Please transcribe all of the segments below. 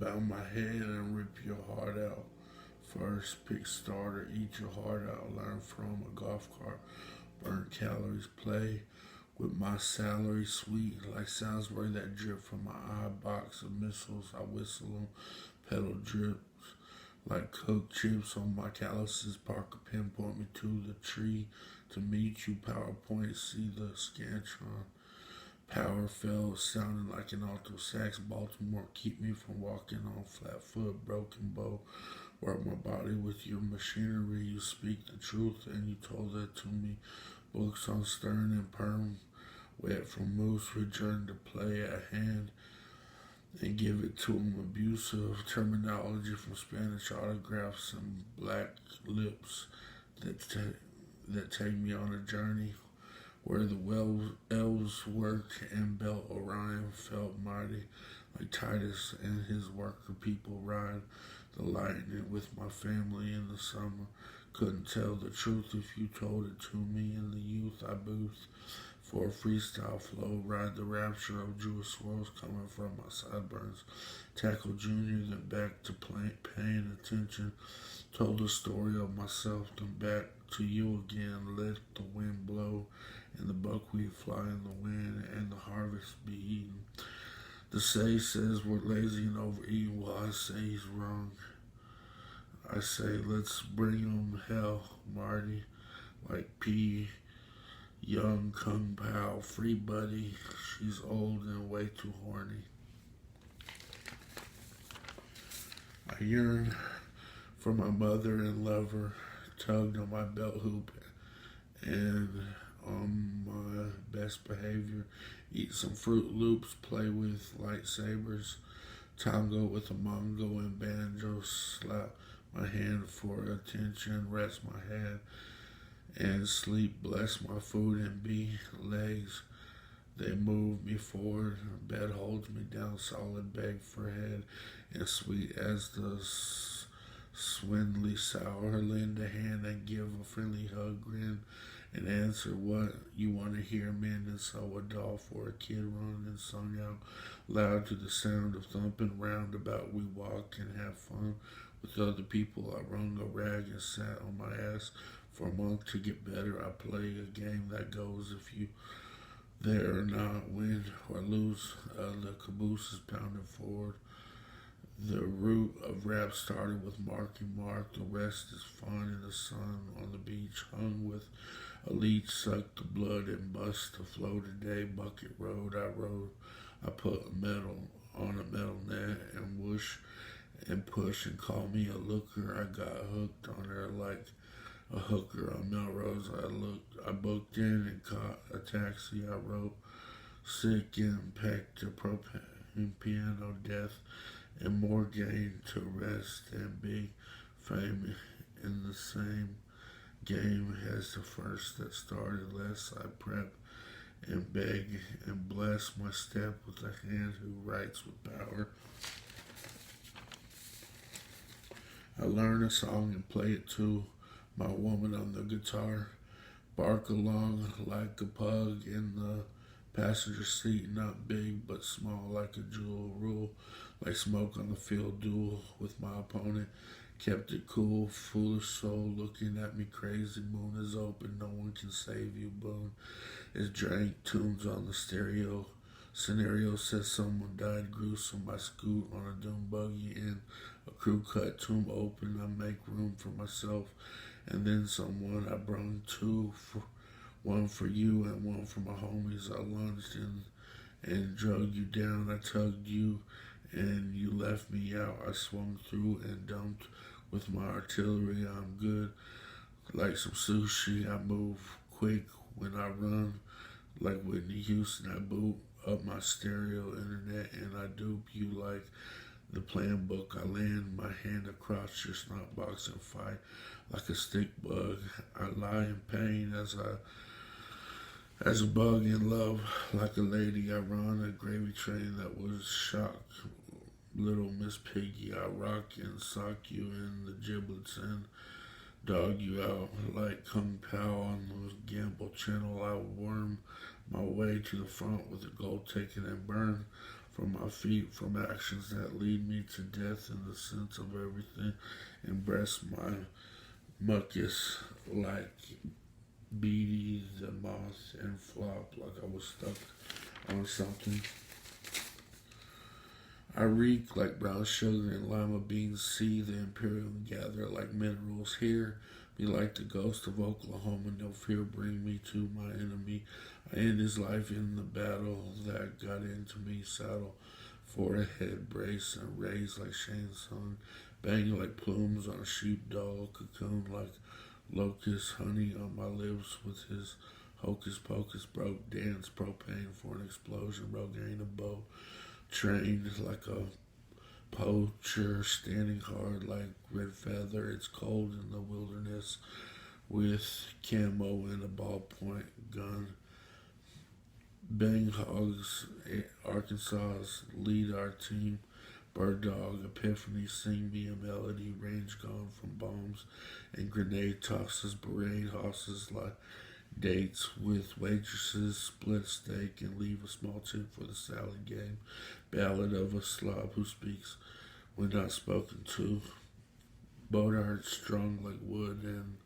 bow my head and rip your heart out. First, pick starter, eat your heart out. Learn from a golf cart, burn calories, play with my salary, sweet like Salisbury that drip from my eye. Box of missiles, I whistle them, pedal drips like cooked chips on my calluses. Park a pinpoint me to the tree to meet you. PowerPoint, see the scantron. Power fell, sounding like an alto sax. Baltimore, keep me from walking on flat foot. Broken bow, work my body with your machinery. You speak the truth, and you told that to me. Books on Stern and Perm, wet from Moose. Return to play at hand and give it to him. Abusive terminology from Spanish autographs and black lips that take me on a journey where the elves worked and Belt Orion felt mighty like Titus and his worker people ride the lightning with my family in the summer. Couldn't tell the truth if you told it to me. In the youth I boost for a freestyle flow. Ride the rapture of Jewish swirls coming from my sideburns. Tackle Junior, then back to paying attention. Told the story of myself, then back to you again. Let the wind blow and the buckwheat fly in the wind and the harvest be eaten. The sage says we're lazy and overeating, while I say he's wrong. I say let's bring him hell, Marty, like P. Young Kung Pao, free buddy. She's old and way too horny. I yearn for my mother and lover, tugged on my belt hoop and on my best behavior. Eat some Fruit Loops, play with lightsabers, tango with a mongo and banjo, slap my hand for attention, rest my head and sleep, bless my food and be legs. They move me forward, bed holds me down, solid beg for head, and sweet as the swindly sour. Lend a hand and give a friendly hug, grin, and answer what you want to hear. Mend and sew a doll for a kid, run and sung out loud to the sound of thumping roundabout. We walk and have fun with other people. I wrung a rag and sat on my ass for a month to get better. I play a game that goes if you there or not, win or lose. The caboose is pounding forward. The root of rap started with Marky Mark. The rest is fun in the sun on the beach, hung with a leech, sucked the blood and bust the flow today. Bucket Road, I rode. I put a metal on a metal net and whoosh and push and call me a looker. I got hooked on her like a hooker on Melrose. I booked in and caught a taxi. I wrote sick and packed a propane piano, death and more gain to rest and big fame in the same game as the first that started less. I prep and beg and bless my step with a hand who writes with power. I learn a song and play it too. My woman on the guitar, bark along like a pug in the passenger seat, not big but small like a jewel. Rule like smoke on the field, duel with my opponent. Kept it cool, foolish soul looking at me crazy. Moon is open, no one can save you. Boone is drank, tunes on the stereo. Scenario says someone died gruesome. I scoot on a doom buggy in a crew cut, tomb open. I make room for myself and then someone. I brung two, one for you and one for my homies. I lunged in and drug you down. I tugged you and you left me out. I swung through and dumped with my artillery. I'm good like some sushi. I move quick when I run like Whitney Houston. I boot up my stereo internet and I dupe you like the plan book. I land my hand across your snot box and fight like a stick bug. I lie in pain as a bug in love, like a lady. I run a gravy train that was shock. Little Miss Piggy, I rock and sock you in the giblets and dog you out like Kung Pao on the Gamble Channel. I worm my way to the front with the gold taken and burned from my feet, from actions that lead me to death in the sense of everything, and breast my mucus like Beady the moth and flop like I was stuck on something. I reek like brown sugar and lima beans, see the imperium gather like minerals here. Be like the ghost of Oklahoma, no fear bring me to my enemy. I end his life in the battle that got into me, saddle for a head brace and raised like Shane's song, bang like plumes on a sheepdog, cocoon like locust, honey on my lips with his hocus pocus, broke dance, propane for an explosion, Rogaine a bow, trained like a poacher, standing hard like red feather. It's cold in the wilderness with camo and a ballpoint gun. Bang hogs, Arkansas lead our team. Bird dog, epiphany, sing me a melody. Range gone from bombs and grenade tosses. Parade hosses like dates with waitresses. Split steak and leave a small tip for the salad game. Ballad of a slob who speaks when not spoken to. Boat art strong like wood and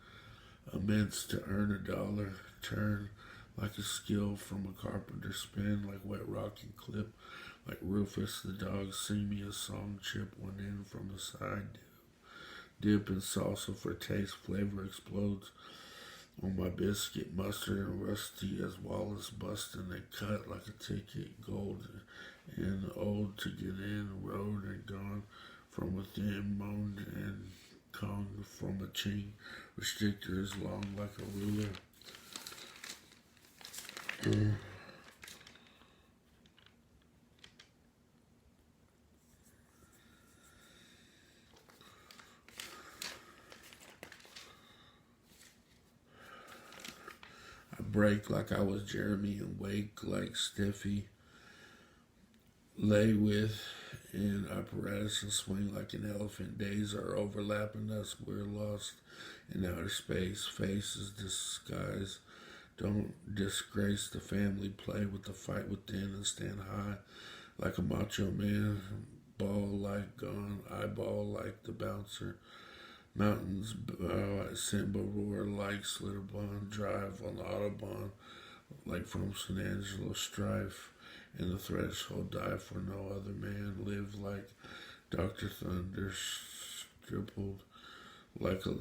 immense to earn a dollar. Turn like a skill from a carpenter. Spin like wet rock and clip like Rufus the dog. Sing me a song. Chip one in from the side. Dip in salsa for taste. Flavor explodes on my biscuit. Mustard and rusty as Wallace bustin'. They cut like a ticket. Gold and old to get in. Road and gone from within. Moaned and Kong from a ching. Restrictor is long like a ruler. I break like I was Jeremy and wake like Steffi. Lay with in apparatus and swing like an elephant. Days are overlapping us. We're lost in outer space. Faces disguise. Don't disgrace the family. Play with the fight within and stand high like a macho man. Ball like gone. Eyeball like the bouncer. Mountains bow at Simba, roar like Slitterbond. Drive on the Autobahn like from San Angelo. Strife and the threshold. Die for no other man. Live like Dr. Thunder. Stippled like a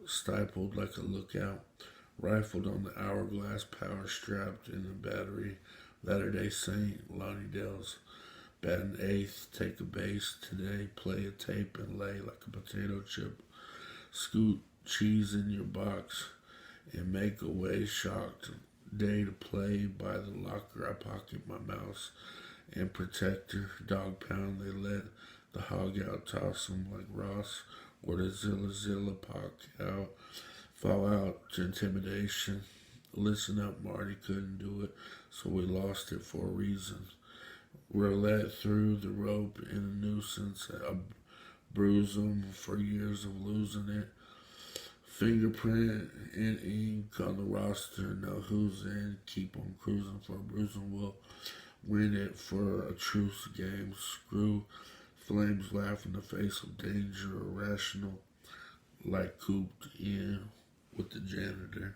stifled like a lookout. Rifled on the hourglass. Power strapped in the battery. Latter-day Saint. Lonnie Dells. Bat an eighth. Take a base today. Play a tape and lay like a potato chip. Scoot cheese in your box and make a way. Shocked day to play by the locker. I pocket my mouse and protector. Dog pound. They let the hog out. Toss him like Ross or the Zilla pock out. Fall out to intimidation. Listen up, Marty couldn't do it, so we lost it for a reason. Roulette through the rope in a nuisance. I bruise them for years of losing it. Fingerprint and ink on the roster. Know who's in. Keep on cruising for a bruising. We'll win it for a truce game. Screw flames. Laugh in the face of danger. Irrational like cooped in with the janitor.